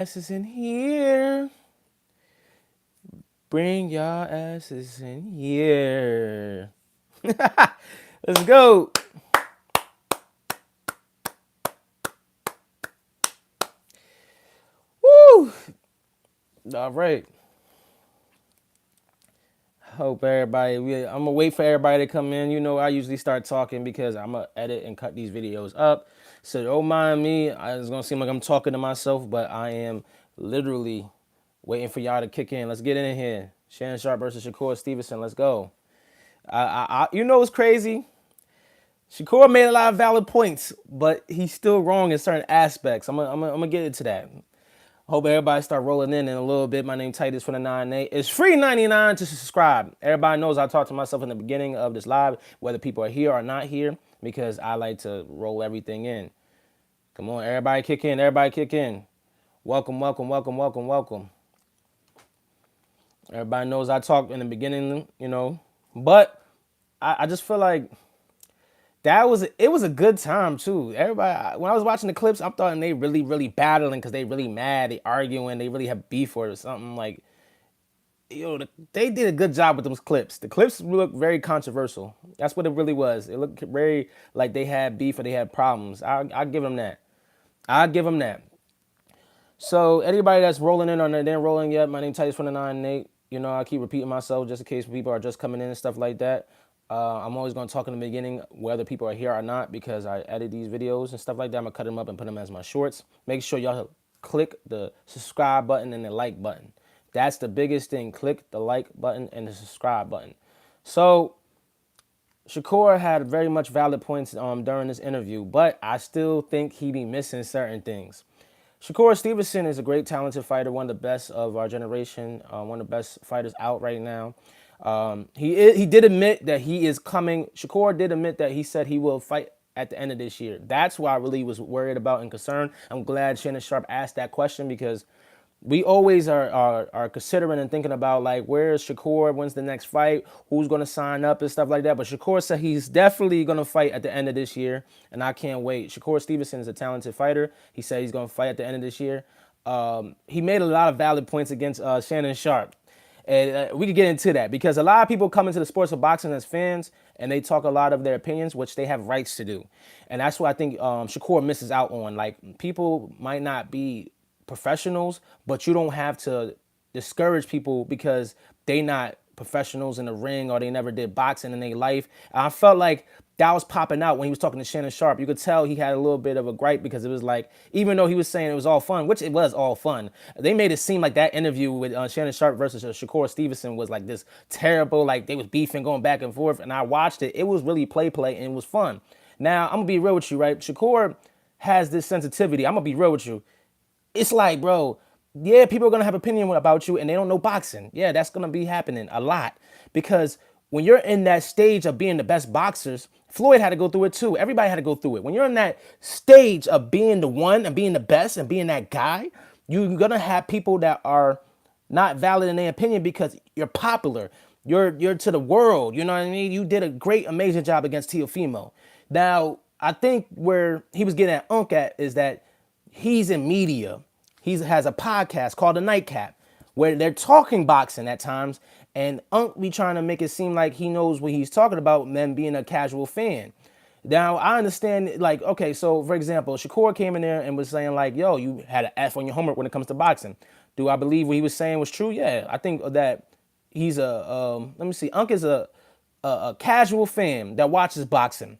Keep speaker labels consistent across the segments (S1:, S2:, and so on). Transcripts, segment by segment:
S1: Asses in here. Bring y'all asses in here. Let's go. Woo! All right. Hope everybody. I'm gonna wait for everybody to come in. You know, I usually start talking because I'm gonna edit and cut these videos up. So don't mind me. It's gonna seem like I'm talking to myself, but I am literally waiting for y'all to kick in. Let's get in here. Shannon Sharpe versus Shakur Stevenson. Let's go. You know what's crazy? Shakur made a lot of valid points, but he's still wrong in certain aspects. I'm gonna get into that. Hope everybody start rolling in a little bit. My name Titus from the 9-8. It's free 99 to subscribe. Everybody knows I talked to myself in the beginning of this live, whether people are here or not here, because I like to roll everything in. Come on, everybody kick in. Everybody kick in. Welcome, welcome, welcome, welcome, welcome. Everybody knows I talked in the beginning, but I just feel like it was a good time too. Everybody, when I was watching the clips, I'm thought they really battling because they really mad, they arguing, they really have beef or something like. They did a good job with those clips. The clips look very controversial. That's what it really was. It looked very like they had beef or they had problems. I give them that. I give them that. So anybody that's rolling in or they ain't rolling yet, my name Titus from the 9-8. I keep repeating myself just in case people are just coming in and stuff like that. I'm always going to talk in the beginning whether people are here or not because I edit these videos and stuff like that. I'm going to cut them up and put them as my shorts. Make sure y'all click the subscribe button and the like button. That's the biggest thing. Click the like button and the subscribe button. So Shakur had very much valid points during this interview, but I still think he be missing certain things. Shakur Stevenson is a great, talented fighter, one of the best of our generation, one of the best fighters out right now. He did admit that he is coming. Shakur did admit that he said he will fight at the end of this year. That's what I really was worried about and concerned. I'm glad Shannon Sharpe asked that question because we always are considering and thinking about like where's Shakur, when's the next fight, who's going to sign up and stuff like that. But Shakur said he's definitely going to fight at the end of this year, and I can't wait. Shakur Stevenson is a talented fighter. He said he's going to fight at the end of this year. He made a lot of valid points against Shannon Sharpe. And we could get into that because a lot of people come into the sports of boxing as fans and they talk a lot of their opinions, which they have rights to do. And that's what I think Shakur misses out on. Like, people might not be professionals, but you don't have to discourage people because they not professionals in the ring or they never did boxing in their life. And I felt like that was popping out when he was talking to Shannon Sharpe. You could tell he had a little bit of a gripe because it was like, even though he was saying it was all fun, which it was all fun, they made it seem like that interview with Shannon Sharpe versus Shakur Stevenson was like this terrible, like they was beefing, going back and forth. And I watched it. It was really play, and it was fun. Now, I'm going to be real with you, right? Shakur has this sensitivity. I'm going to be real with you. It's like, bro, yeah, people are gonna have opinion about you and they don't know boxing. Yeah, that's gonna be happening a lot because when you're in that stage of being the best boxers, Floyd had to go through it too. Everybody had to go through it. When you're in that stage of being the one and being the best and being that guy, you're gonna have people that are not valid in their opinion because you're popular. You're to the world. You know what I mean? You did a great, amazing job against Teofimo. Now, I think where he was getting at Unk at is that he's in media. He has a podcast called The Nightcap where they're talking boxing at times, and Unk be trying to make it seem like he knows what he's talking about than being a casual fan. Now, I understand, like, okay, so for example, Shakur came in there and was saying, like, yo, you had an F on your homework when it comes to boxing. Do I believe what he was saying was true? Yeah, I think that he's let me see, Unk is a casual fan that watches boxing.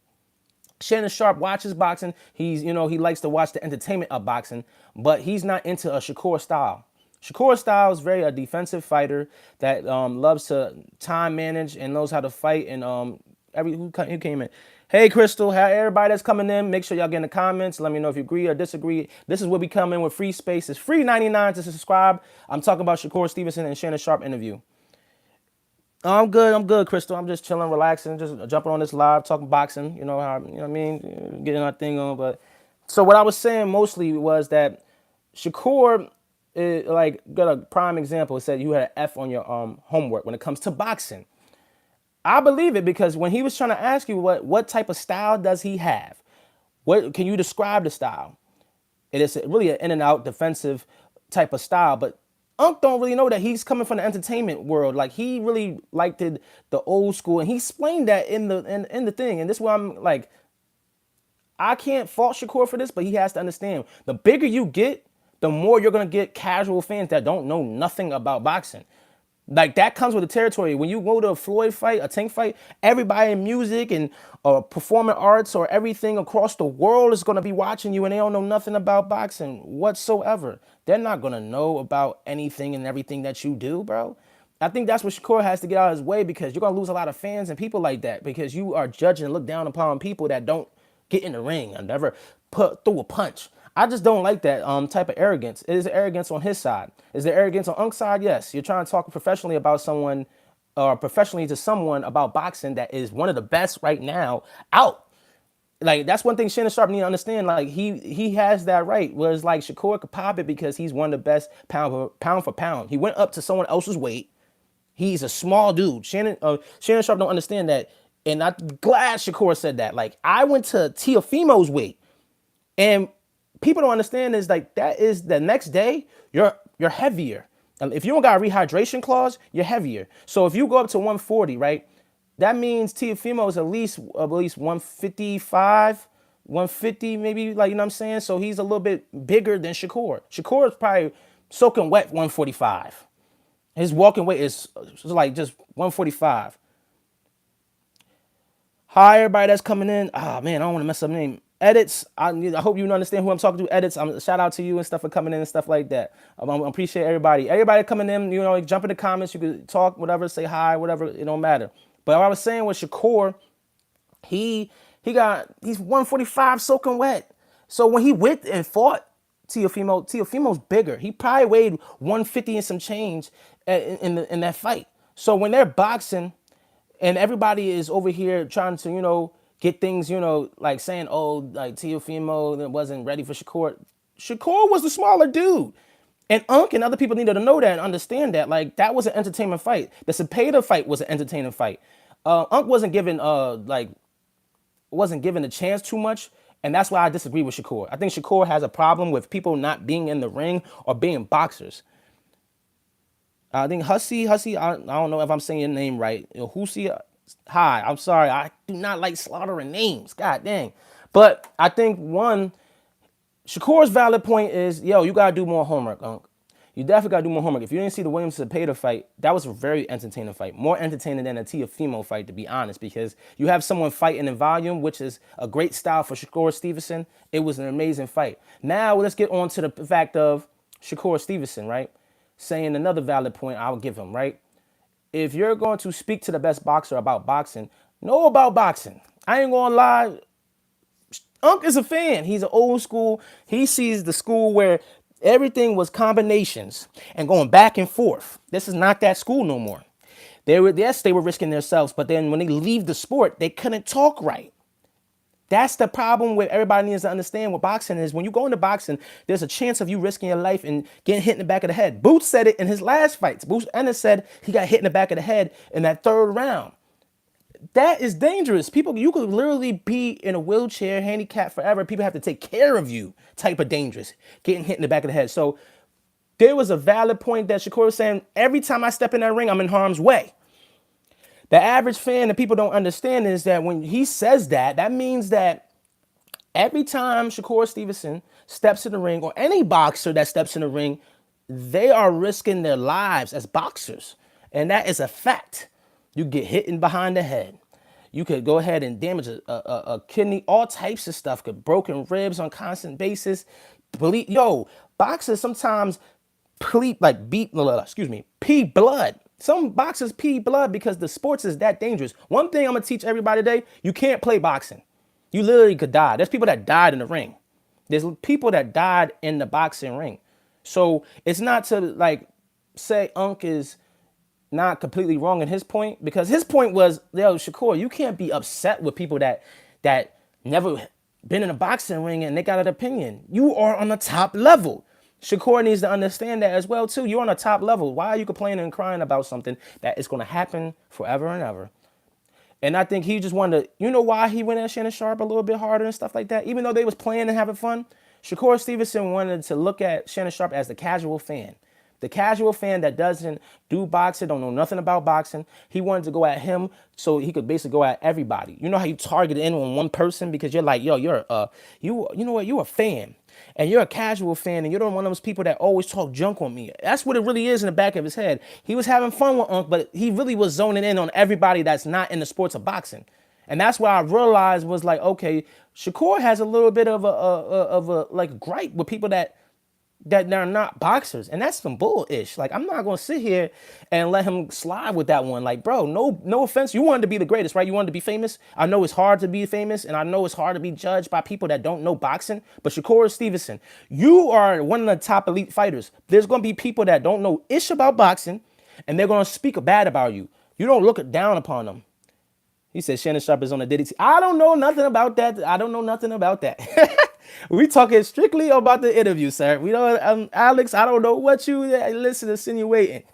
S1: Shannon Sharpe watches boxing. He likes to watch the entertainment of boxing, but he's not into a Shakur style. Shakur style is very a defensive fighter that loves to time manage and knows how to fight. And who came in? Hey, Crystal, everybody that's coming in, make sure y'all get in the comments. Let me know if you agree or disagree. This is where we come in with free space. It's free 99 to subscribe. I'm talking about Shakur Stevenson and Shannon Sharpe interview. I'm good, Crystal. I'm just chilling, relaxing, just jumping on this live, talking boxing. You know what I mean? Getting our thing on. But so what I was saying mostly was that Shakur, like, got a prime example. It said you had an F on your homework when it comes to boxing. I believe it because when he was trying to ask you what type of style does he have, what can you describe the style? It is really an in and out defensive type of style. But Unc don't really know that he's coming from the entertainment world. Like he really liked the old school, and he explained that in the thing. And this is why I'm like, I can't fault Shakur for this, but he has to understand the bigger you get, the more you're gonna get casual fans that don't know nothing about boxing. Like that comes with the territory. When you go to a Floyd fight, a Tank fight, everybody in music and performing arts or everything across the world is gonna be watching you, and they don't know nothing about boxing whatsoever. They're not gonna know about anything and everything that you do, bro. I think that's what Shakur has to get out of his way, because you're gonna lose a lot of fans and people like that, because you are judging and look down upon people that don't get in the ring and never put through a punch. I just don't like that type of arrogance. It is arrogance on his side. Is there arrogance on Unk's side? Yes. You're trying to talk professionally about someone, or professionally to someone about boxing that is one of the best right now out. Like that's one thing Shannon Sharpe need to understand. Like he has that right. Whereas like Shakur could pop it because he's one of the best pound for pound. He went up to someone else's weight. He's a small dude. Shannon Sharpe don't understand that. And I'm glad Shakur said that. Like I went to Teofimo's weight, and people don't understand is like that is the next day you're heavier. If you don't got a rehydration clause, you're heavier. So if you go up to 140, right, that means Teofimo is at least 155, 150, maybe, like, you know what I'm saying? So he's a little bit bigger than Shakur. Shakur is probably soaking wet 145. His walking weight is like just 145. Hi, everybody that's coming in. Ah, man, I don't want to mess up the name. Edits. I hope you understand who I'm talking to. Edits. Shout out to you and stuff for coming in and stuff like that. I appreciate everybody. Everybody coming in, you know, jump in the comments. You can talk, whatever, say hi, whatever. It don't matter. But what I was saying with Shakur, he's 145 soaking wet. So when he went and fought Teofimo's bigger. He probably weighed 150 and some change in that fight. So when they're boxing, and everybody is over here trying to, get things, like saying, oh, like Teofimo wasn't ready for Shakur. Shakur was the smaller dude. And Unc and other people needed to know that and understand that. Like, that was an entertainment fight. The Cepeda fight was an entertaining fight. Unc wasn't given a chance too much. And that's why I disagree with Shakur. I think Shakur has a problem with people not being in the ring or being boxers. I think Hussey, I don't know if I'm saying your name right. Hussey, hi, I'm sorry. I do not like slaughtering names. God dang. But I think Shakur's valid point is, you got to do more homework, Unc. You definitely got to do more homework. If you didn't see the Williams Cepeda fight, that was a very entertaining fight. More entertaining than a Teofimo fight, to be honest, because you have someone fighting in volume, which is a great style for Shakur Stevenson. It was an amazing fight. Now, let's get on to the fact of Shakur Stevenson, right? Saying another valid point I'll give him, right? If you're going to speak to the best boxer about boxing, know about boxing. I ain't going to lie. Unc is a fan. He's an old school. He sees the school where everything was combinations and going back and forth. This is not that school no more. They were risking themselves, but then when they leave the sport, they couldn't talk right. That's the problem with everybody needs to understand what boxing is. When you go into boxing, there's a chance of you risking your life and getting hit in the back of the head. Boots said it in his last fights. Boots Ennis said he got hit in the back of the head in that third round. That is dangerous. You could literally be in a wheelchair, handicapped forever. People have to take care of you. Type of dangerous. Getting hit in the back of the head. So there was a valid point that Shakur was saying, every time I step in that ring, I'm in harm's way. The average fan that people don't understand is that when he says that, that means that every time Shakur Stevenson steps in the ring, or any boxer that steps in the ring, they are risking their lives as boxers. And that is a fact. You get hit in behind the head. You could go ahead and damage a kidney, all types of stuff. Could broken ribs on constant basis. Boxers sometimes pee blood. Some boxers pee blood because the sports is that dangerous. One thing I'm going to teach everybody today, you can't play boxing. You literally could die. There's people that died in the ring. There's people that died in the boxing ring. So it's not to say Unc is not completely wrong in his point, because his point was, Shakur, you can't be upset with people that never been in a boxing ring and they got an opinion. You are on the top level. Shakur needs to understand that as well, too. You're on a top level. Why are you complaining and crying about something that is going to happen forever and ever? And I think he just wanted to, why he went at Shannon Sharpe a little bit harder and stuff like that? Even though they was playing and having fun, Shakur Stevenson wanted to look at Shannon Sharpe as the casual fan. The casual fan that doesn't do boxing, don't know nothing about boxing. He wanted to go at him so he could basically go at everybody. You know how you target in on one person because you're like, yo, you know what, you're a fan. And you're a casual fan, and you're one of those people that always talk junk on me. That's what it really is in the back of his head. He was having fun with Unc, but he really was zoning in on everybody that's not in the sports of boxing. And that's what I realized was like, okay, Shakur has a little bit of a like gripe with people that they're not boxers, and that's some bullish. Like, I'm not gonna sit here and let him slide with that one. Like, bro, no offense, you wanted to be the greatest, right? You wanted to be famous. I know it's hard to be famous, and I know it's hard to be judged by people that don't know boxing. But Shakur Stevenson, you are one of the top elite fighters. There's gonna be people that don't know ish about boxing, and they're gonna speak bad about you. You don't look down upon them. He said Shannon Sharpe is on the Diddy team. I don't know nothing about that. I don't know nothing about that. We talking strictly about the interview, sir. We don't, Alex. I don't know what you listen insinuating,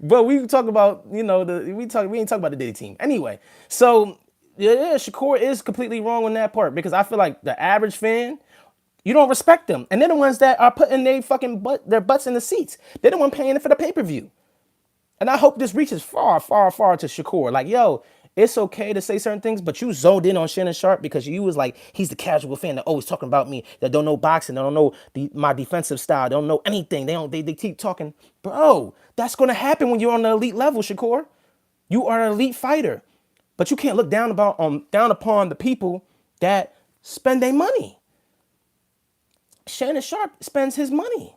S1: but we talk about we ain't talking about the Diddy team anyway. So yeah, Shakur is completely wrong on that part because I feel like the average fan, you don't respect them, and they're the ones that are putting their butts in the seats. They're the one paying for the pay-per-view. And I hope this reaches far, far, far to Shakur. Like, yo, it's okay to say certain things, but you zoned in on Shannon Sharpe because you was like, he's the casual fan that always talking about me, that don't know boxing, that don't know my defensive style, don't know anything. They keep talking. Bro, that's gonna happen when you're on the elite level, Shakur. You are an elite fighter. But you can't look down upon the people that spend their money. Shannon Sharpe spends his money.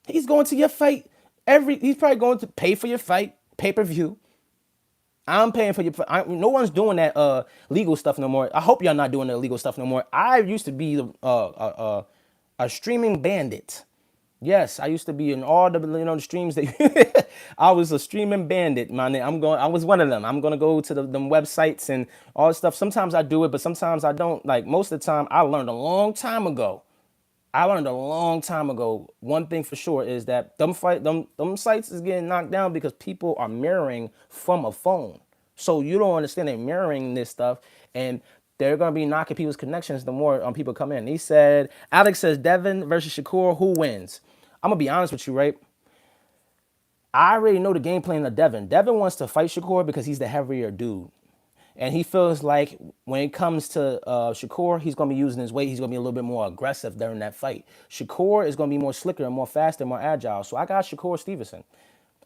S1: He's going to your fight he's probably going to pay for your fight, pay-per-view. I'm paying for no one's doing that legal stuff no more. I hope y'all not doing the illegal stuff no more. I used to be a streaming bandit. Yes, I used to be in all the streams that I was a streaming bandit, man. I was one of them. I'm gonna go to them websites and all this stuff. Sometimes I do it, but sometimes I don't. Like most of the time, I learned a long time ago. One thing for sure is that them sites is getting knocked down because people are mirroring from a phone. So you don't understand they're mirroring this stuff, and they're gonna be knocking people's connections the more people come in. He said, Alex says Devin versus Shakur, who wins? I'm gonna be honest with you, right? I already know the game plan of Devin. Devin wants to fight Shakur because he's the heavier dude. And he feels like when it comes to Shakur, he's going to be using his weight. He's going to be a little bit more aggressive during that fight. Shakur is going to be more slicker and more faster, more agile. So I got Shakur Stevenson.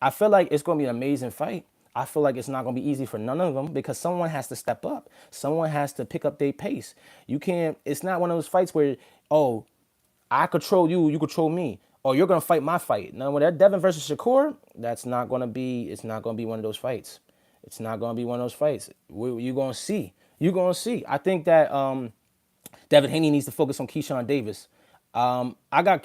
S1: I feel like it's going to be an amazing fight. I feel like it's not going to be easy for none of them because someone has to step up. Someone has to pick up their pace. It's not one of those fights where, oh, I control you, you control me. Or you're going to fight my fight. Now, when that Devin versus Shakur, it's not going to be one of those fights. It's not going to be one of those fights. You're going to see. You're going to see. I think that Devin Haney needs to focus on Keyshawn Davis. I want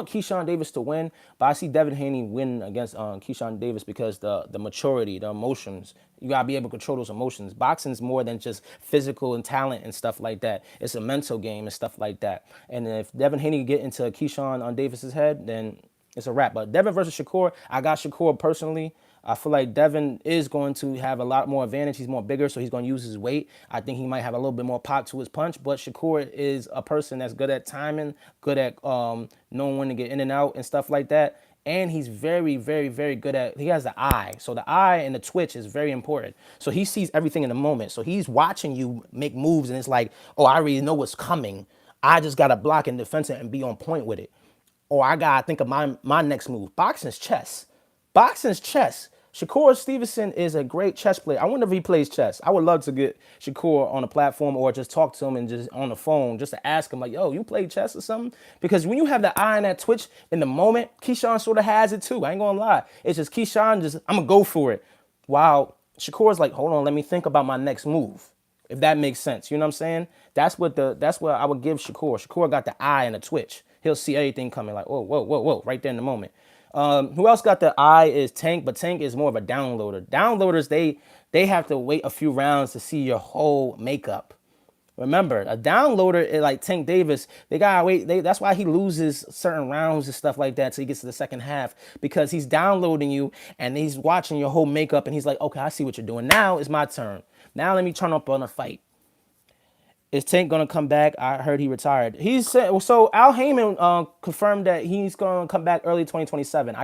S1: Keyshawn Davis to win, but I see Devin Haney win against Keyshawn Davis because the maturity, the emotions. You got to be able to control those emotions. Boxing's more than just physical and talent and stuff like that. It's a mental game and stuff like that. And if Devin Haney get into Keyshawn on Davis's head, then it's a wrap. But Devin versus Shakur, I got Shakur personally. I feel like Devin is going to have a lot more advantage. He's more bigger, so he's going to use his weight. I think he might have a little bit more pop to his punch, but Shakur is a person that's good at timing, good at knowing when to get in and out and stuff like that. And he's very, very, very good he has the eye. So the eye and the twitch is very important. So he sees everything in the moment. So he's watching you make moves, and it's like, oh, I already know what's coming. I just got to block and defend it and be on point with it. Or I got to think of my next move. Boxing's chess. Boxing's chess. Shakur Stevenson is a great chess player. I wonder if he plays chess. I would love to get Shakur on a platform or just talk to him and just on the phone just to ask him like, yo, you play chess or something? Because when you have the eye and that twitch in the moment, Keyshawn sort of has it too. I ain't gonna lie. It's just Keyshawn I'm gonna go for it. While Shakur's like, hold on, let me think about my next move. If that makes sense. You know what I'm saying? That's what I would give Shakur. Shakur got the eye and the twitch. He'll see everything coming like, whoa, whoa, whoa, whoa, right there in the moment. Who else got the eye is Tank, but Tank is more of a downloader. Downloaders, they have to wait a few rounds to see your whole makeup. Remember, a downloader like Tank Davis, they gotta wait. That's why he loses certain rounds and stuff like that till he gets to the second half, because he's downloading you and he's watching your whole makeup and he's like, okay, I see what you're doing. Now it's my turn. Now let me turn up on a fight. Is Tank gonna come back? I heard he retired. He said so. Al Heyman confirmed that he's gonna come back early 2027.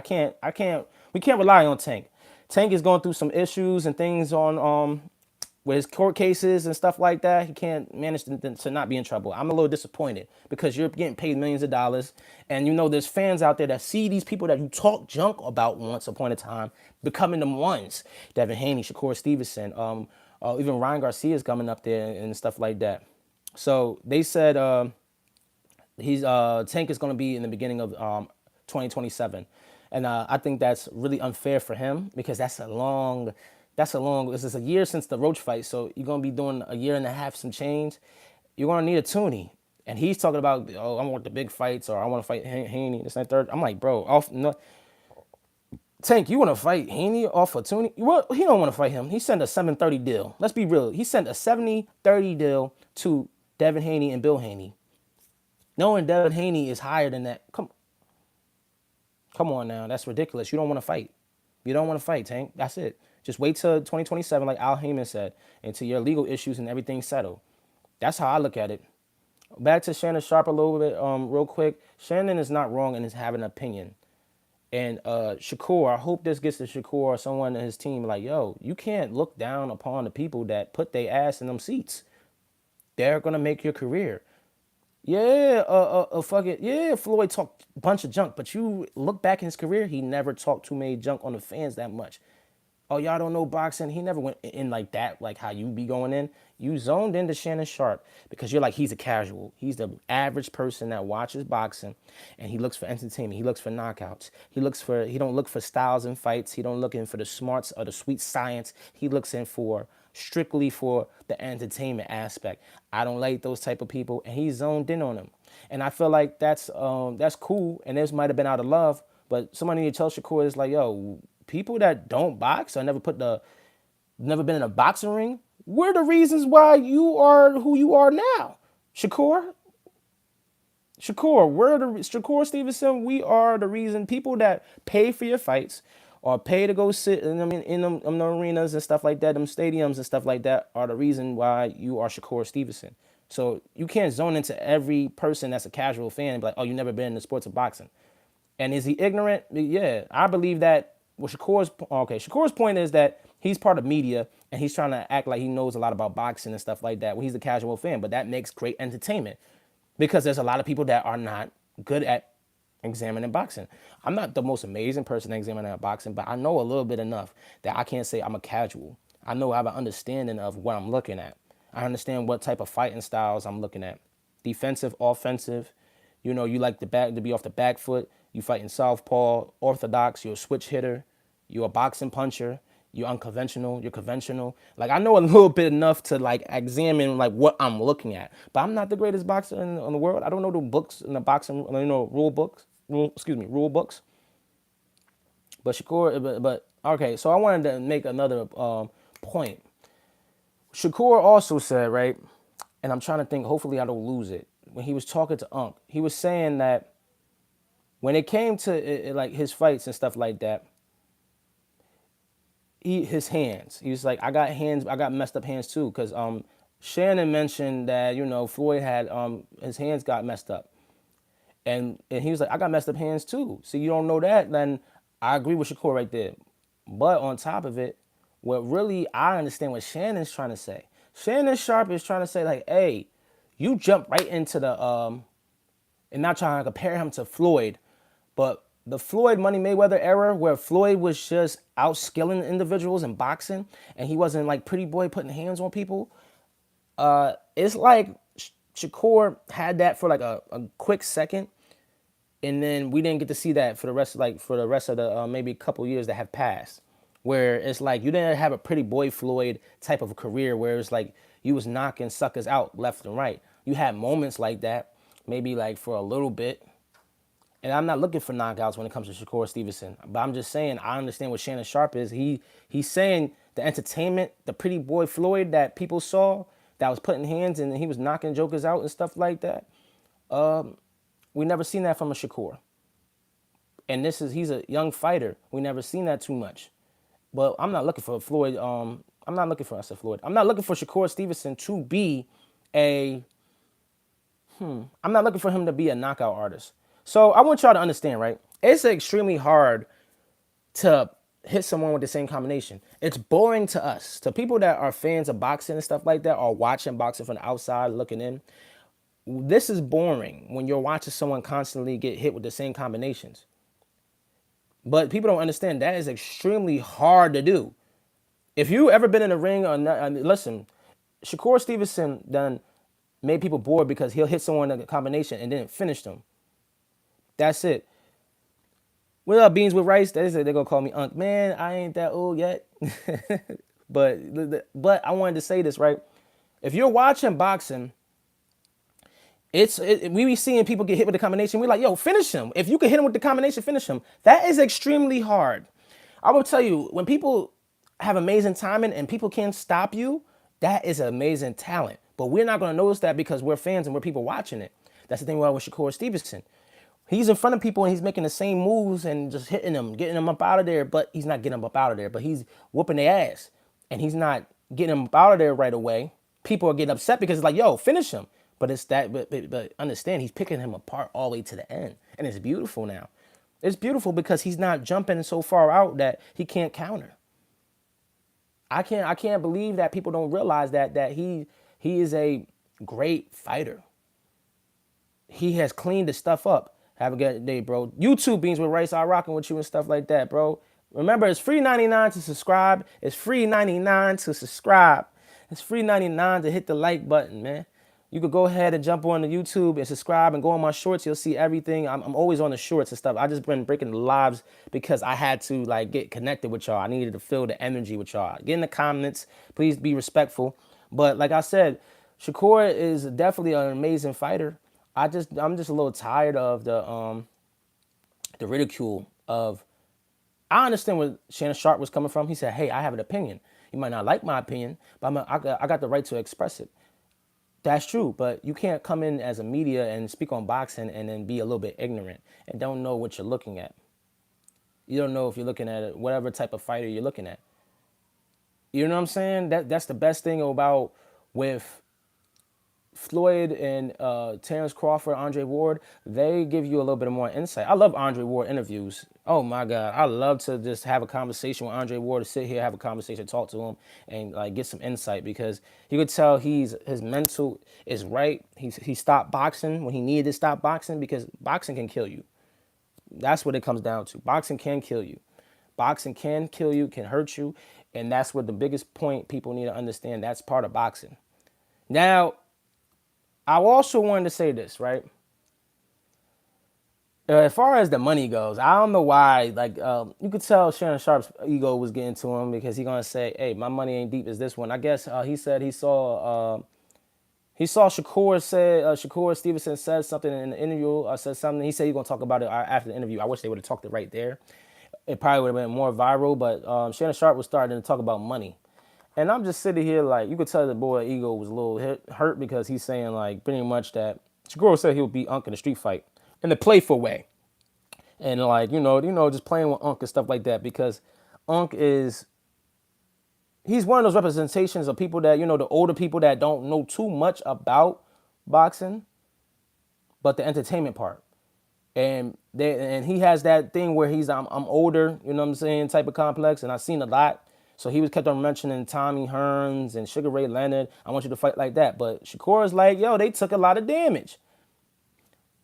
S1: We can't rely on Tank. Tank is going through some issues and things on with his court cases and stuff like that. He can't manage to not be in trouble. I'm a little disappointed because you're getting paid millions of dollars, and you know there's fans out there that see these people that you talk junk about once upon a time becoming them ones. Devin Haney, Shakur Stevenson, even Ryan Garcia is coming up there and stuff like that. So they said he's Tank is going to be in the beginning of 2027, and I think that's really unfair for him because This is a year since the Roach fight, so you're going to be doing a year and a half some change. You're going to need a toonie, and he's talking about I want the big fights or I want to fight Haney this and that, third. I'm like, bro, off no. Tank, you want to fight Haney off a toonie? Well, he don't want to fight him. He sent a 730 deal. Let's be real. He sent a 70-30 deal to Devin Haney and Bill Haney, knowing Devin Haney is higher than that. Come on now, that's ridiculous. You don't want to fight. You don't want to fight, Tank. That's it. Just wait till 2027, like Al Heyman said, until your legal issues and everything settle. That's how I look at it. Back to Shannon Sharpe a little bit, real quick. Shannon is not wrong in his having an opinion. And Shakur, I hope this gets to Shakur or someone in his team. Like, yo, you can't look down upon the people that put their ass in them seats. They're gonna make your career. Yeah, fuck it. Yeah, Floyd talked a bunch of junk, but you look back in his career, he never talked too many junk on the fans that much. Oh, y'all don't know boxing. He never went in like that, like how you be going in. You zoned into Shannon Sharpe because you're like, he's a casual. He's the average person that watches boxing and he looks for entertainment. He looks for knockouts. He don't look for styles and fights. He don't look in for the smarts or the sweet science. He looks in for strictly for the entertainment aspect. I don't like those type of people, and he zoned in on them. And I feel like that's cool. And this might have been out of love, but somebody need to tell Shakur is like, yo, people that don't box or never been in a boxing ring, we're the reasons why you are who you are now. Shakur, Shakur Stevenson, we are the reason people that pay for your fights or pay to go sit in the arenas and stuff like that, them stadiums and stuff like that are the reason why you are Shakur Stevenson. So you can't zone into every person that's a casual fan and be like, oh, you never been in the sports of boxing. And is he ignorant? Yeah, I believe that. Well, Shakur's point is that he's part of media and he's trying to act like he knows a lot about boxing and stuff like that. Well, he's a casual fan, but that makes great entertainment because there's a lot of people that are not good at examining boxing. I'm not the most amazing person examining boxing, but I know a little bit enough that I can't say I'm a casual. I know I have an understanding of what I'm looking at. I understand what type of fighting styles I'm looking at. Defensive, offensive. You know, you like to be off the back foot. You fighting southpaw, orthodox. You're a switch hitter. You're a boxing puncher. You're unconventional. You're conventional. Like I know a little bit enough to like examine like what I'm looking at. But I'm not the greatest boxer in the world. I don't know the books in the boxing, rule books. Rule books. But Shakur, but okay. So I wanted to make another point. Shakur also said, right, and I'm trying to think. Hopefully, I don't lose it. When he was talking to Unc, he was saying that when it came to like his fights and stuff like that, his hands. He was like, I got messed up hands too, because Shannon mentioned that Floyd had his hands got messed up, and he was like, I got messed up hands too. So you don't know that, then I agree with Shakur right there. But on top of it, what really I understand what Shannon's trying to say. Shannon Sharpe is trying to say like, hey, you jump right into the and not trying to compare him to Floyd, but the Floyd Money Mayweather era where Floyd was just outskilling individuals in boxing and he wasn't like pretty boy putting hands on people. It's like Shakur had that for like a quick second, and then we didn't get to see that for the rest of the maybe couple years that have passed. Where it's like you didn't have a pretty boy Floyd type of career where it's like you was knocking suckers out left and right. You had moments like that, maybe like for a little bit. And I'm not looking for knockouts when it comes to Shakur Stevenson. But I'm just saying I understand what Shannon Sharpe is. He's saying the entertainment, the pretty boy Floyd that people saw that was putting hands and he was knocking jokers out and stuff like that. We never seen that from a Shakur. And he's a young fighter. We never seen that too much. But I'm not looking for Floyd. I'm not looking for Shakur Stevenson to be a I'm not looking for him to be a knockout artist. So I want y'all to understand, right? It's extremely hard to hit someone with the same combination. It's boring to us. To people that are fans of boxing and stuff like that, or watching boxing from the outside looking in, this is boring when you're watching someone constantly get hit with the same combinations. But people don't understand that is extremely hard to do. If you ever been in a ring or not, I mean, listen, Shakur Stevenson done made people bored because he'll hit someone in a combination and then finish them. That's it. What up, beans with rice? They say they're gonna call me Unc. Man, I ain't that old yet. but I wanted to say this, right? If you're watching boxing, we be seeing people get hit with the combination. We're like, yo, finish him. If you can hit him with the combination, finish him. That is extremely hard. I will tell you, when people have amazing timing and people can't stop you, that is amazing talent. But we're not gonna notice that because we're fans and we're people watching it. That's the thing with Shakur Stevenson. He's in front of people and he's making the same moves and just hitting them, getting them up out of there, but he's not getting them up out of there, but he's whooping their ass. And he's not getting them up out of there right away. People are getting upset because it's like, yo, finish him. But it's that, but understand, he's picking him apart all the way to the end. And it's beautiful now. It's beautiful because he's not jumping so far out that he can't counter. I can't believe that people don't realize that he is a great fighter. He has cleaned the stuff up. Have a good day, bro. YouTube beans with rice, I rocking with you and stuff like that, bro. Remember, it's free 99 to subscribe. It's free 99 to subscribe. It's free 99 to hit the like button, man. You could go ahead and jump on the YouTube and subscribe and go on my shorts. You'll see everything. I'm always on the shorts and stuff. I just been breaking the lives because I had to like get connected with y'all. I needed to feel the energy with y'all. Get in the comments. Please be respectful. But like I said, Shakur is definitely an amazing fighter. I'm just a little tired of the ridicule of. I understand where Shannon Sharpe was coming from. He said, "Hey, I have an opinion. You might not like my opinion, but I got the right to express it." That's true, but you can't come in as a media and speak on boxing and then be a little bit ignorant and don't know what you're looking at. You don't know if you're looking at whatever type of fighter you're looking at. You know what I'm saying? That's the best thing about with Floyd and Terrence Crawford, Andre Ward, they give you a little bit more insight. I love Andre Ward interviews. Oh my God, I love to just have a conversation with Andre Ward, to sit here, have a conversation, talk to him, and like get some insight because you could tell his mental is right. He stopped boxing when he needed to stop boxing because boxing can kill you. That's what it comes down to. Boxing can kill you. Boxing can kill you, can hurt you, and that's what the biggest point people need to understand. That's part of boxing. Now, I also wanted to say this, right? As far as the money goes, I don't know why. Like, you could tell Shannon Sharpe's ego was getting to him because he's gonna say, "Hey, my money ain't deep as this one." I guess he said he saw Shakur Stevenson said something in the interview. Said something. He said he's gonna talk about it after the interview. I wish they would have talked it right there. It probably would have been more viral. But Shannon Sharpe was starting to talk about money. And I'm just sitting here like, you could tell the boy ego was a little hurt because he's saying like pretty much that Shakur said he'll beat Unc in a street fight in a playful way. And like, just playing with Unc and stuff like that because Unc he's one of those representations of people that, the older people that don't know too much about boxing, but the entertainment part. And he has that thing where I'm older, you know what I'm saying, type of complex, and I've seen a lot. So he was kept on mentioning Tommy Hearns and Sugar Ray Leonard. I want you to fight like that. But Shakur is like, yo, they took a lot of damage.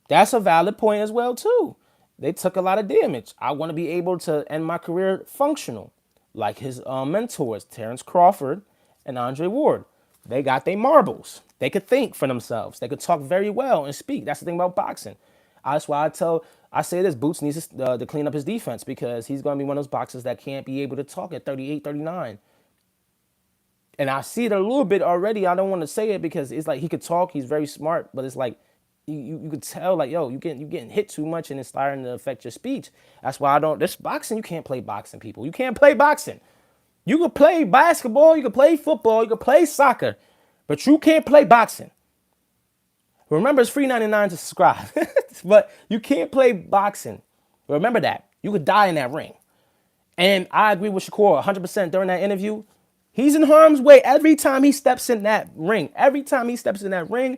S1: That's a valid point as well, too. They took a lot of damage. I want to be able to end my career functional. Like his mentors, Terrence Crawford and Andre Ward. They got their marbles. They could think for themselves. They could talk very well and speak. That's the thing about boxing. That's why I say this, Boots needs to clean up his defense because he's going to be one of those boxers that can't be able to talk at 38, 39. And I see it a little bit already. I don't want to say it because it's like he could talk. He's very smart, but it's like you could tell like, yo, you getting hit too much and it's starting to affect your speech. That's why this boxing, you can't play boxing, people. You can't play boxing. You could play basketball, you could play football, you could play soccer, but you can't play boxing. Remember, it's free 99 to subscribe, but you can't play boxing. Remember that. You could die in that ring. And I agree with Shakur 100% during that interview. He's in harm's way every time he steps in that ring. Every time he steps in that ring,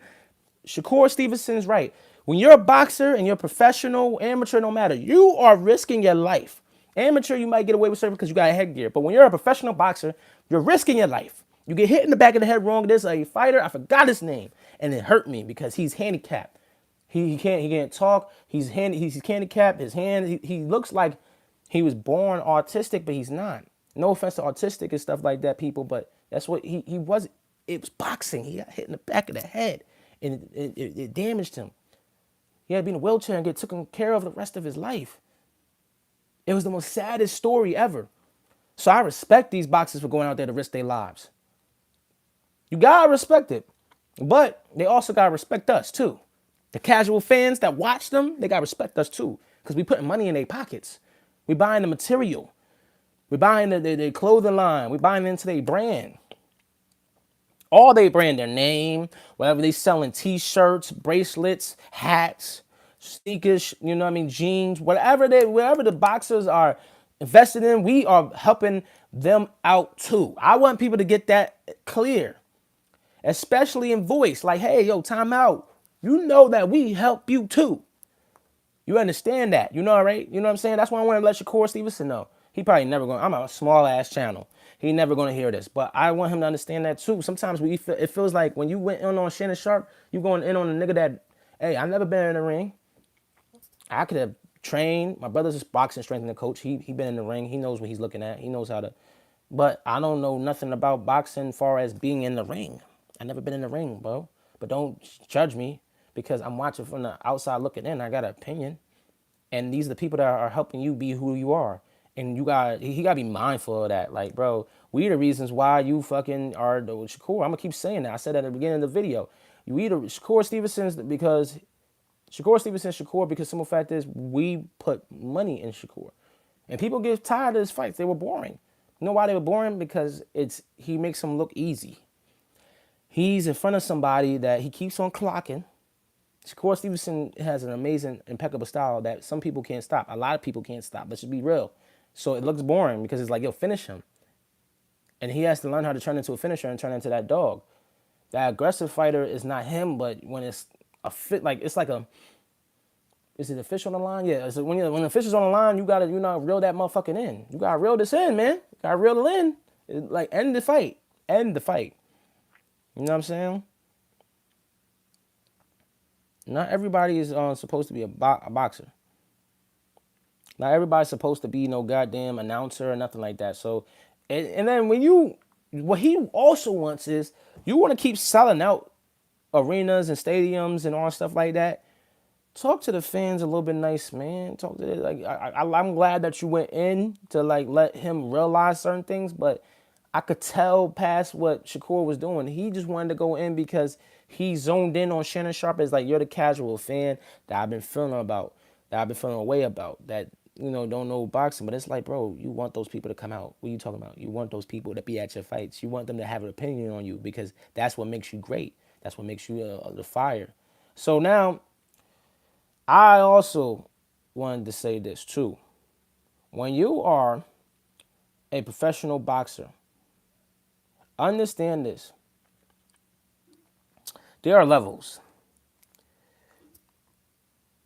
S1: Shakur Stevenson's right. When you're a boxer and you're professional, amateur, no matter, you are risking your life. Amateur, you might get away with something because you got a headgear. But when you're a professional boxer, you're risking your life. You get hit in the back of the head wrong. There's a fighter, I forgot his name, and it hurt me because he's handicapped. He can't talk. He's handicapped. His hand, he looks like he was born autistic, but he's not. No offense to autistic and stuff like that, people, but that's what he was. It was boxing. He got hit in the back of the head, and it damaged him. He had to be in a wheelchair and get taken care of the rest of his life. It was the most saddest story ever. So I respect these boxers for going out there to risk their lives. You gotta respect it. But they also gotta respect us too. The casual fans that watch them, they gotta respect us too. Because we putting money in their pockets. We buying the material. We buying their clothing line. We buying into their brand. All they brand, their name, whatever they selling, t-shirts, bracelets, hats, sneakers, you know what I mean, jeans, whatever the boxers are invested in, we are helping them out too. I want people to get that clear, especially in voice. Like, hey, yo, time out. You know that we help you too. You understand that. You know, right? You know what I'm saying? That's why I want to let Shakur Stevenson know. He probably never going to, I'm a small ass channel. He never going to hear this. But I want him to understand that too. Sometimes it feels like when you went in on Shannon Sharpe, you going in on a nigga that, hey, I've never been in the ring. I could have trained. My brother's a boxing strength and coach. He been in the ring. He knows what he's looking at. He knows how to. But I don't know nothing about boxing as far as being in the ring. I never been in the ring, bro. But don't judge me because I'm watching from the outside looking in. I got an opinion. And these are the people that are helping you be who you are. And he got to be mindful of that. Like, bro, we the reasons why you fucking are the Shakur. I'm going to keep saying that. I said that at the beginning of the video. You either Shakur Stevenson's because Shakur Stevenson's Shakur because simple fact is we put money in Shakur. And people get tired of his fights. They were boring. You know why they were boring? Because he makes them look easy. He's in front of somebody that he keeps on clocking. Shakur Stevenson has an amazing, impeccable style that some people can't stop. A lot of people can't stop. Let's just be real. So it looks boring because it's like, yo, finish him. And he has to learn how to turn into a finisher and turn into that dog. That aggressive fighter is not him, but when it's a fit, like it's like a, is it a fish on the line? Yeah. So when the fish is on the line, you gotta reel that motherfucking in. You gotta reel this in, man. You gotta reel it in. Like end the fight. End the fight. You know what I'm saying? Not everybody is supposed to be a boxer. Not everybody's supposed to be no goddamn announcer or nothing like that. So, and then what he also wants is you want to keep selling out arenas and stadiums and all stuff like that. Talk to the fans a little bit nice, man. Talk to I'm glad that you went in to like let him realize certain things, but I could tell past what Shakur was doing. He just wanted to go in because he zoned in on Shannon Sharpe as like, you're the casual fan that I've been feeling a way about, that, don't know boxing. But it's like, bro, you want those people to come out. What are you talking about? You want those people to be at your fights. You want them to have an opinion on you because that's what makes you great. That's what makes you the fire. So now, I also wanted to say this too. When you are a professional boxer, understand this. There are levels.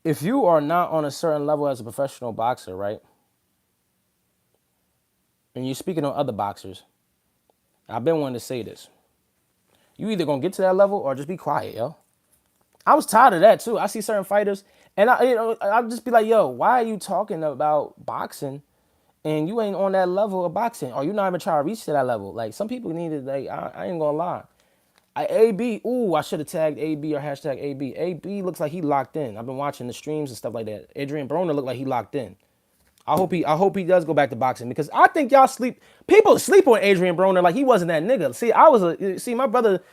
S1: If you are not on a certain level as a professional boxer, right? And you're speaking on other boxers, I've been wanting to say this. You either gonna get to that level or just be quiet, yo. I was tired of that too. I see certain fighters, and I'll just be like, yo, why are you talking about boxing, and you ain't on that level of boxing, or you not even trying to reach to that level? Like some people need to, like, I ain't gonna lie. AB, ooh, I should have tagged AB or hashtag AB. AB looks like he locked in. I've been watching the streams and stuff like that. Adrian Broner looked like he locked in. I hope he does go back to boxing because I think people sleep on Adrian Broner like he wasn't that nigga. See, my brother,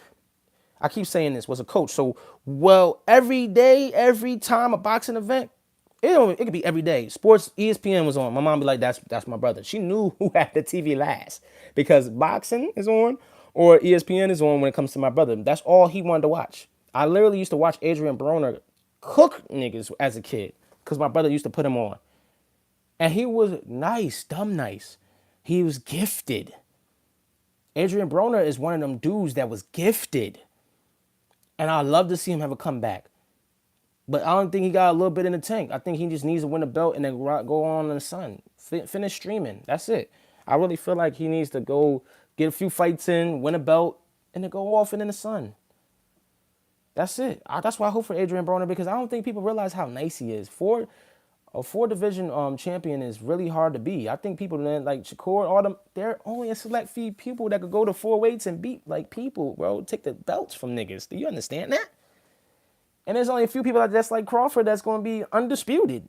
S1: I keep saying this, was a coach. So, well, every day, every time a boxing event, it could be every day. Sports, ESPN was on. My mom be like, that's my brother. She knew who had the TV last because boxing is on or ESPN is on when it comes to my brother. That's all he wanted to watch. I literally used to watch Adrian Broner cook niggas as a kid because my brother used to put him on. And he was nice, dumb nice. He was gifted. Adrian Broner is one of them dudes that was gifted, and I love to see him have a comeback. But I don't think he got a little bit in the tank. I think he just needs to win a belt and then go on in the sun. Finish streaming. That's it. I really feel like he needs to go get a few fights in, win a belt, and then go off and in the sun. That's it. That's why I hope for Adrian Broner, because I don't think people realize how nice he is. A four division champion is really hard to be. I think people then like Shakur, all them, they're only a select few people that could go to four weights and beat like people, bro. Take the belts from niggas. Do you understand that? And there's only a few people that's like Crawford that's going to be undisputed.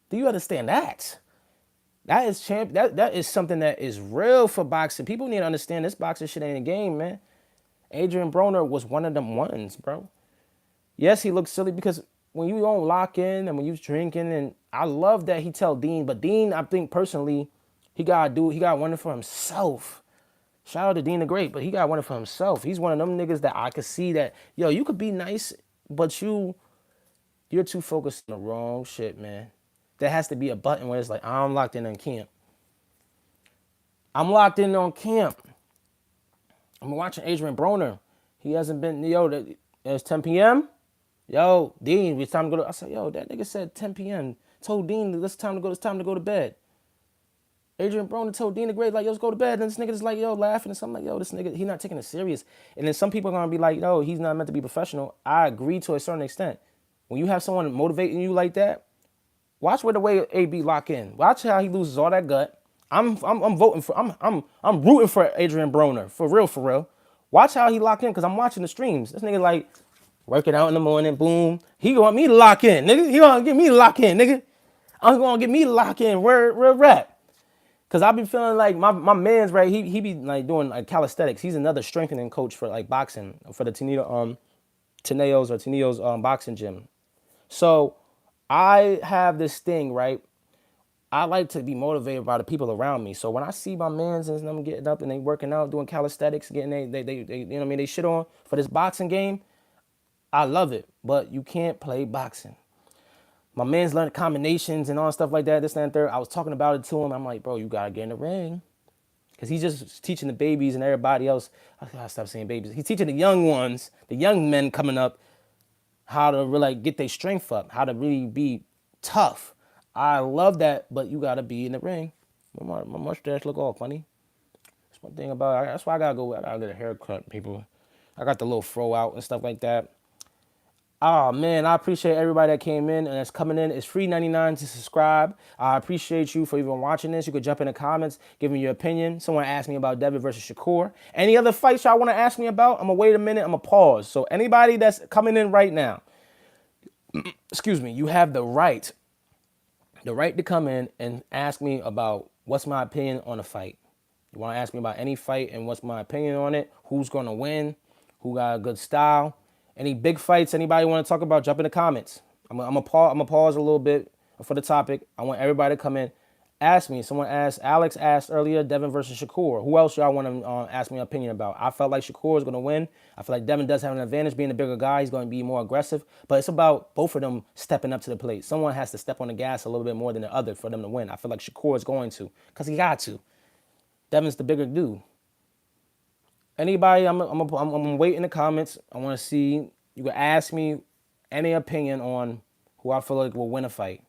S1: Do you understand that? That is something that is real for boxing. People need to understand this boxing shit ain't a game, man. Adrian Broner was one of them ones, bro. Yes, he looks silly because when you don't lock in and when you drinking, and I love that he tell Dean, but Dean, I think personally, he got one for himself. Shout out to Dean the Great, but he got one for himself. He's one of them niggas that I could see that, yo, you could be nice, but you're too focused on the wrong shit, man. There has to be a button where it's like, I'm locked in on camp. I'm locked in on camp. I'm watching Adrian Broner. He hasn't been, it's 10 p.m. Yo, Dean, it's time to go to, I said, yo, that nigga said 10 p.m. Told Dean it's time to go to bed. Adrian Broner told Dean the Great, like, yo, let's go to bed. And this nigga is like, yo, laughing and something like, yo, this nigga, he not taking it serious. And then some people are going to be like, yo, he's not meant to be professional. I agree to a certain extent. When you have someone motivating you like that, watch where the way AB lock in. Watch how he loses all that gut. I'm rooting for Adrian Broner, for real. Watch how he lock in, because I'm watching the streams. This nigga like working out in the morning, boom. He want me to lock in, nigga. He want to get me to lock in, nigga. I'm going to get me to lock in. Where rap? Because I've been feeling like my man's right. He be like doing like calisthenics. He's another strengthening coach for like boxing for the Teneo's boxing gym. So I have this thing, right? I like to be motivated by the people around me. So when I see my mans and them getting up and they working out, doing calisthenics, getting they you know what I mean, they shit on for this boxing game, I love it. But you can't play boxing. My man's learned combinations and all stuff like that, this, that, and third. I was talking about it to him. I'm like, bro, you gotta get in the ring. Because he's just teaching the babies and everybody else. I gotta stop saying babies. He's teaching the young ones, the young men coming up, how to really get their strength up, how to really be tough. I love that, but you gotta be in the ring. My mustache look all funny. That's one thing about it. That's why I gotta get a haircut, people. I got the little fro out and stuff like that. Oh man, I appreciate everybody that came in and that's coming in. It's free 99 to subscribe. I appreciate you for even watching this. You could jump in the comments, give me your opinion. Someone asked me about Devin versus Shakur. Any other fights y'all want to ask me about? I'm gonna wait a minute. I'm gonna pause. So anybody that's coming in right now, excuse me, you have the right to come in and ask me about what's my opinion on a fight. You want to ask me about any fight and what's my opinion on it? Who's gonna win? Who got a good style? Any big fights anybody want to talk about, jump in the comments. I'm gonna pause a little bit for the topic. I want everybody to come in. Ask me. Alex asked earlier, Devin versus Shakur. Who else y'all want to ask me an opinion about? I felt like Shakur is going to win. I feel like Devin does have an advantage being the bigger guy. He's going to be more aggressive. But it's about both of them stepping up to the plate. Someone has to step on the gas a little bit more than the other for them to win. I feel like Shakur is going to, because he got to. Devin's the bigger dude. Anybody, I'm gonna wait in the comments. I want to see. You can ask me any opinion on who I feel like will win a fight.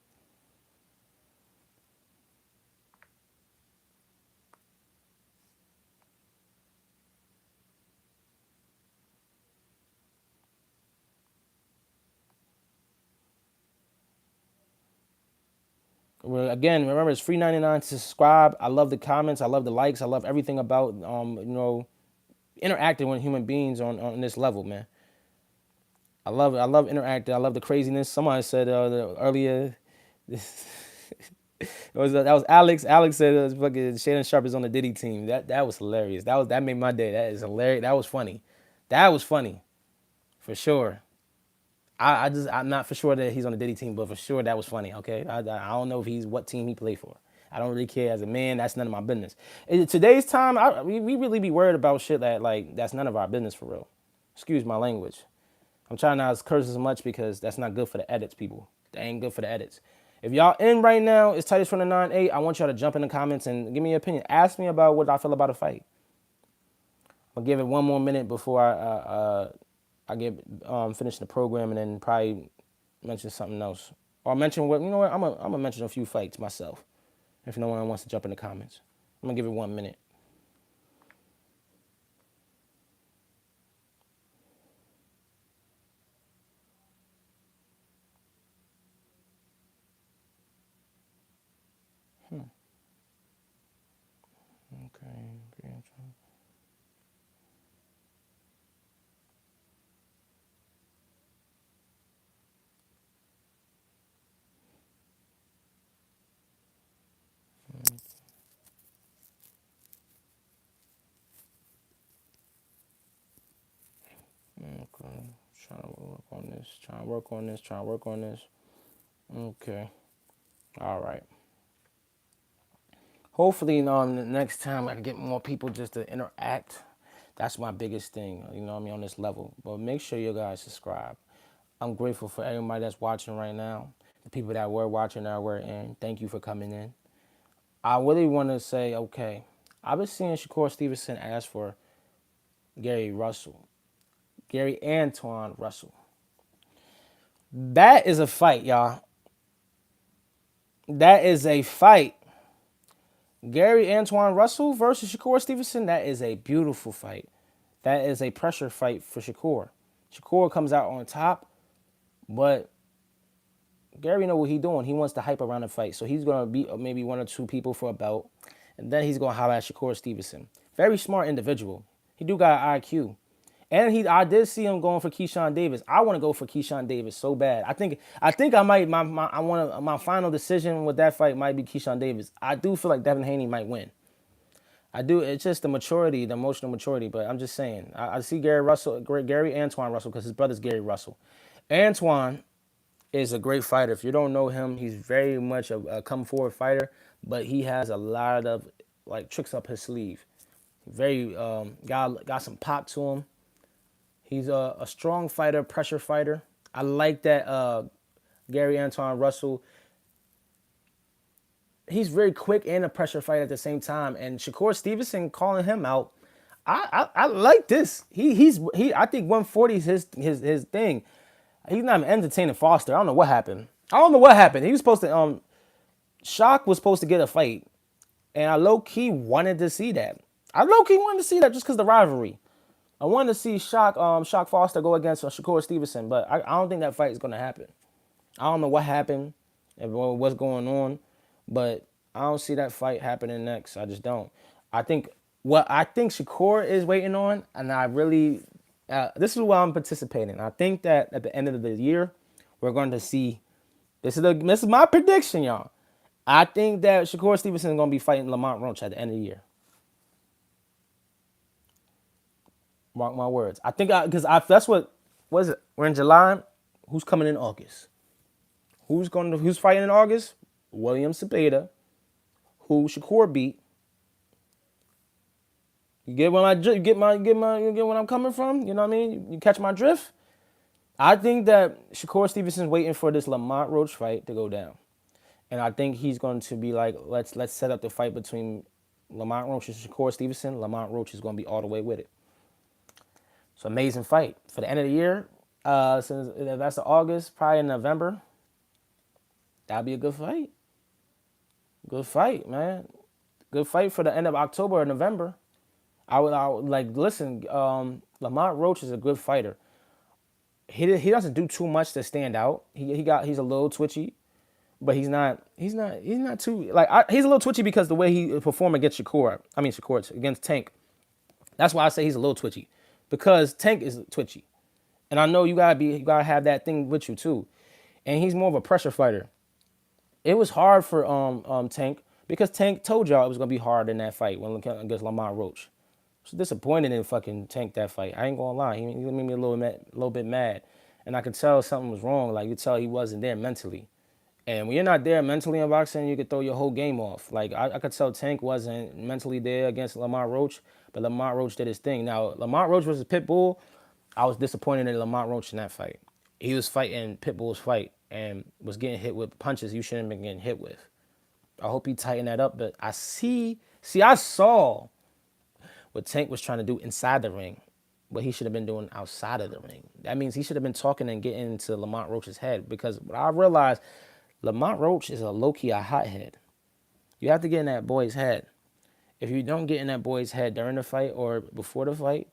S1: Again, remember it's free 99 to subscribe. I love the comments. I love the likes. I love everything about interacting with human beings on this level, man. I love it. I love interacting. I love the craziness. Somebody said earlier, that was Alex. Alex said it was fucking Shannon Sharpe is on the Diddy team. That was hilarious. That made my day. That is hilarious. That was funny. That was funny, for sure. I'm not for sure that he's on the Diddy team, but for sure that was funny. Okay, I don't know if he's what team he played for. I don't really care as a man. That's none of my business. In today's time, we really be worried about shit that's none of our business for real. Excuse my language. I'm trying not to curse as much because that's not good for the edits, people. That ain't good for the edits. If y'all in right now, it's Titus from the 9-8. I want y'all to jump in the comments and give me your opinion. Ask me about what I feel about a fight. I'll give it one more minute before I get finish the program, and then probably mention something else. Or mention what, you know what, I'm gonna mention a few fights myself. If no one wants to jump in the comments. I'm gonna give it 1 minute. Okay. Okay. Trying to work on this. Trying to work on this. Trying to work on this. Okay. All right. Hopefully, the next time I can get more people just to interact. That's my biggest thing, what I mean, on this level. But make sure you guys subscribe. I'm grateful for everybody that's watching right now. The people that were watching that were in. Thank you for coming in. I really want to say, okay, I've been seeing Shakur Stevenson ask for Gary Russell, Gary Antoine Russell. That is a fight, y'all. That is a fight. Gary Antoine Russell versus Shakur Stevenson, that is a beautiful fight. That is a pressure fight for Shakur. Shakur comes out on top, but Gary know what he's doing. He wants to hype around the fight. So he's going to beat maybe one or two people for a belt, and then he's going to holler at Shakur Stevenson. Very smart individual. He do got an IQ. And I did see him going for Keyshawn Davis. I want to go for Keyshawn Davis so bad. I think I might my final decision with that fight might be Keyshawn Davis. I do feel like Devin Haney might win. I do. It's just the maturity, the emotional maturity. But I'm just saying. I see Gary Antoine Russell, because his brother's Gary Russell. Antoine is a great fighter. If you don't know him, he's very much a come forward fighter, but he has a lot of like tricks up his sleeve. Very got some pop to him. He's a strong fighter, pressure fighter. I like that Gary Antoine Russell. He's very quick and a pressure fighter at the same time. And Shakur Stevenson calling him out. I like this. I think 140 is his thing. He's not even entertaining Foster. I don't know what happened. He was supposed to Shock was supposed to get a fight. And I low key wanted to see that. Just because of the rivalry. I wanted to see Shock Foster go against Shakur Stevenson, but I don't think that fight is going to happen. I don't know what happened, what's going on, but I don't see that fight happening next. I just don't. I think Shakur is waiting on, and I really, this is why I'm participating. I think that at the end of the year, we're going to see, this is my prediction, y'all. I think that Shakur Stevenson is going to be fighting Lamont Roach at the end of the year. Mark my words. I think because that's what is it? We're in July. Who's coming in August? Who's fighting in August? William Cepeda, who Shakur beat. You get where I'm coming from? You know what I mean? You catch my drift? I think that Shakur Stevenson's waiting for this Lamont Roach fight to go down. And I think he's going to be like, let's set up the fight between Lamont Roach and Shakur Stevenson. Lamont Roach is going to be all the way with it. It's an amazing fight. For the end of the year, since that's the August, probably in November, that'd be a good fight. Good fight, man. Good fight for the end of October or November. I would like, listen, Lamont Roach is a good fighter. He doesn't do too much to stand out. He's a little twitchy, but he's not too like he's a little twitchy because the way he performed against Shakur against Tank. That's why I say he's a little twitchy, because Tank is twitchy, and I know you gotta have that thing with you too, and he's more of a pressure fighter. It was hard for Tank, because Tank told y'all it was gonna be hard in that fight when against Lamont Roach. I was disappointed in fucking Tank that fight. I ain't gonna lie, he made me a little bit mad, and I could tell something was wrong. Like, you tell he wasn't there mentally. And when you're not there mentally in boxing, you could throw your whole game off. Like, I could tell Tank wasn't mentally there against Lamont Roach, but Lamont Roach did his thing. Now, Lamont Roach versus Pitbull, I was disappointed in Lamont Roach in that fight. He was fighting Pitbull's fight and was getting hit with punches you shouldn't have been getting hit with. I hope he tightened that up, but I saw what Tank was trying to do inside the ring, what he should have been doing outside of the ring. That means he should have been talking and getting into Lamont Roach's head, because what I realized, Lamont Roach is a low-key a hothead. You have to get in that boy's head. If you don't get in that boy's head during the fight or before the fight,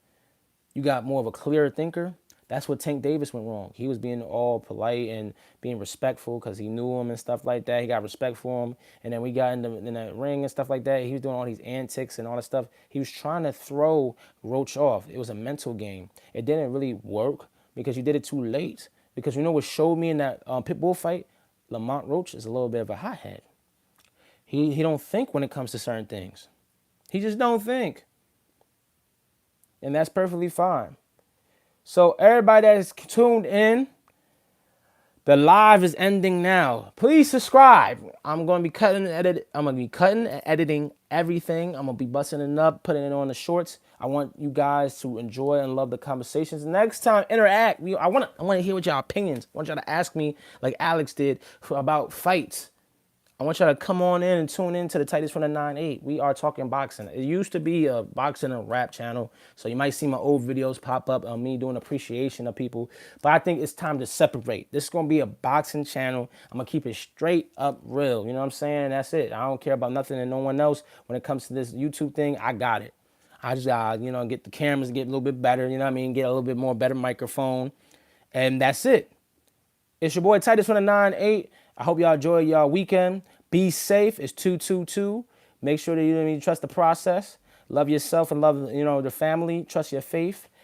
S1: you got more of a clearer thinker. That's what Tank Davis went wrong. He was being all polite and being respectful because he knew him and stuff like that. He got respect for him. And then we got in that ring and stuff like that. He was doing all these antics and all that stuff. He was trying to throw Roach off. It was a mental game. It didn't really work because you did it too late. Because you know what showed me in that Pitbull fight? Lamont Roach is a little bit of a hothead. He don't think when it comes to certain things. He just don't think. And that's perfectly fine. So everybody that is tuned in, the live is ending now. Please subscribe. I'm gonna be cutting and editing everything. I'm gonna be busting it up, putting it on the shorts. I want you guys to enjoy and love the conversations. Next time, interact. I wanna hear what y'all opinions. I want y'all to ask me like Alex did about fights. I want y'all to come on in and tune in to the Tightest from the 9-8. We are talking boxing. It used to be a boxing and rap channel, so you might see my old videos pop up on me doing appreciation of people. But I think it's time to separate. This is going to be a boxing channel. I'm going to keep it straight up real. You know what I'm saying? That's it. I don't care about nothing and no one else. When it comes to this YouTube thing, I got it. I just got to, get the cameras, get a little bit better, you know what I mean? Get a little bit more better microphone. And that's it. It's your boy Titus from the 9-8. I hope y'all enjoy y'all weekend. Be safe. It's 222. Make sure that you trust the process. Love yourself and love, the family. Trust your faith.